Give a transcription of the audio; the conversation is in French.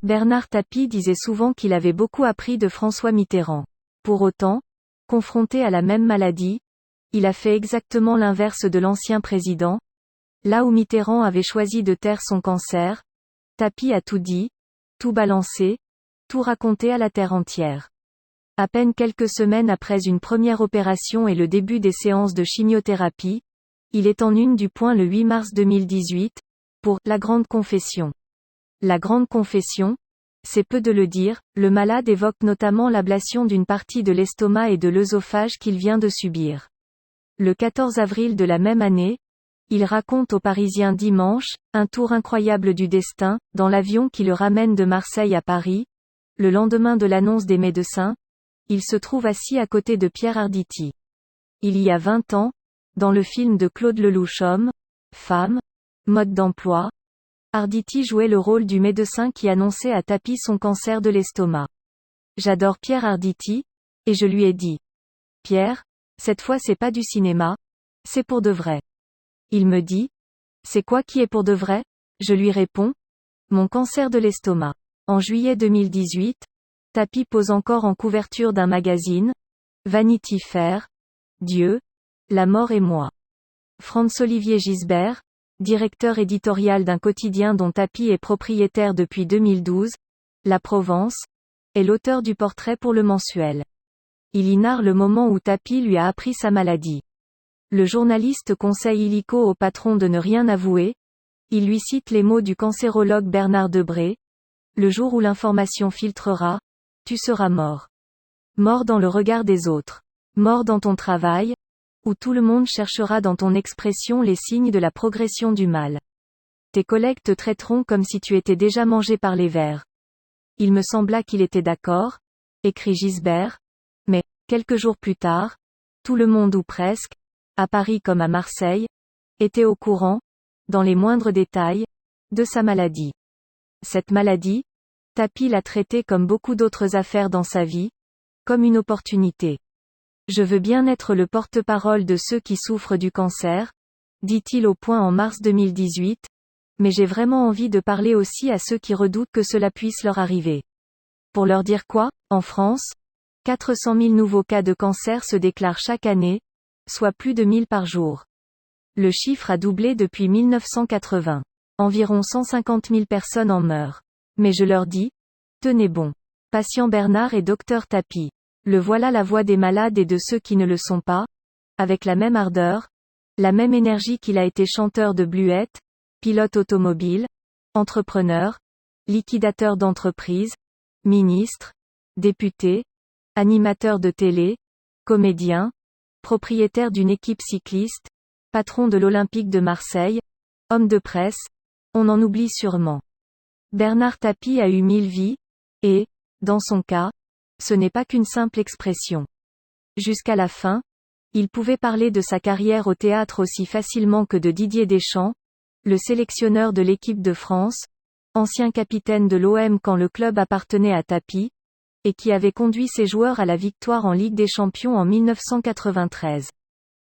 Bernard Tapie disait souvent qu'il avait beaucoup appris de François Mitterrand. Pour autant, confronté à la même maladie, il a fait exactement l'inverse de l'ancien président. Là où Mitterrand avait choisi de taire son cancer, Tapie a tout dit, tout balancé, tout raconté à la terre entière. À peine quelques semaines après une première opération et le début des séances de chimiothérapie, il est en une du Point le 8 mars 2018, pour « La Grande Confession ». La Grande Confession, c'est peu de le dire, le malade évoque notamment l'ablation d'une partie de l'estomac et de l'œsophage qu'il vient de subir. Le 14 avril de la même année, il raconte aux Parisiens dimanche, un tour incroyable du destin, dans l'avion qui le ramène de Marseille à Paris. Le lendemain de l'annonce des médecins, il se trouve assis à côté de Pierre Arditi. Il y a 20 ans, dans le film de Claude Lelouch Homme, Femme, Mode d'emploi, Arditi jouait le rôle du médecin qui annonçait à Tapie son cancer de l'estomac. J'adore Pierre Arditi, et je lui ai dit. Pierre, cette fois c'est pas du cinéma, c'est pour de vrai. Il me dit. C'est quoi qui est pour de vrai? Je lui réponds. Mon cancer de l'estomac. En juillet 2018, Tapie pose encore en couverture d'un magazine, Vanity Fair, Dieu, la mort et moi. Franz-Olivier Gisbert, directeur éditorial d'un quotidien dont Tapie est propriétaire depuis 2012, La Provence, est l'auteur du portrait pour le mensuel. Il y narre le moment où Tapie lui a appris sa maladie. Le journaliste conseille illico au patron de ne rien avouer. Il lui cite les mots du cancérologue Bernard Debré. Le jour où l'information filtrera, tu seras mort. Mort dans le regard des autres. Mort dans ton travail, où tout le monde cherchera dans ton expression les signes de la progression du mal. Tes collègues te traiteront comme si tu étais déjà mangé par les vers. Il me sembla qu'il était d'accord, écrit Gisbert, mais, quelques jours plus tard, tout le monde ou presque, à Paris comme à Marseille, était au courant, dans les moindres détails, de sa maladie. Cette maladie, Tapie l'a traitée comme beaucoup d'autres affaires dans sa vie, comme une opportunité. Je veux bien être le porte-parole de ceux qui souffrent du cancer, dit-il au Point en mars 2018, mais j'ai vraiment envie de parler aussi à ceux qui redoutent que cela puisse leur arriver. Pour leur dire quoi? En France, 400 000 nouveaux cas de cancer se déclarent chaque année, soit plus de 1000 par jour. Le chiffre a doublé depuis 1980. Environ 150 000 personnes en meurent. Mais je leur dis, tenez bon. Patient Bernard et docteur Tapie. Le voilà la voix des malades et de ceux qui ne le sont pas, avec la même ardeur, la même énergie qu'il a été chanteur de bluettes, pilote automobile, entrepreneur, liquidateur d'entreprise, ministre, député, animateur de télé, comédien, propriétaire d'une équipe cycliste, patron de l'Olympique de Marseille, homme de presse, on en oublie sûrement. Bernard Tapie a eu 1000 vies, et, dans son cas, ce n'est pas qu'une simple expression. Jusqu'à la fin, il pouvait parler de sa carrière au théâtre aussi facilement que de Didier Deschamps, le sélectionneur de l'équipe de France, ancien capitaine de l'OM quand le club appartenait à Tapie, et qui avait conduit ses joueurs à la victoire en Ligue des Champions en 1993.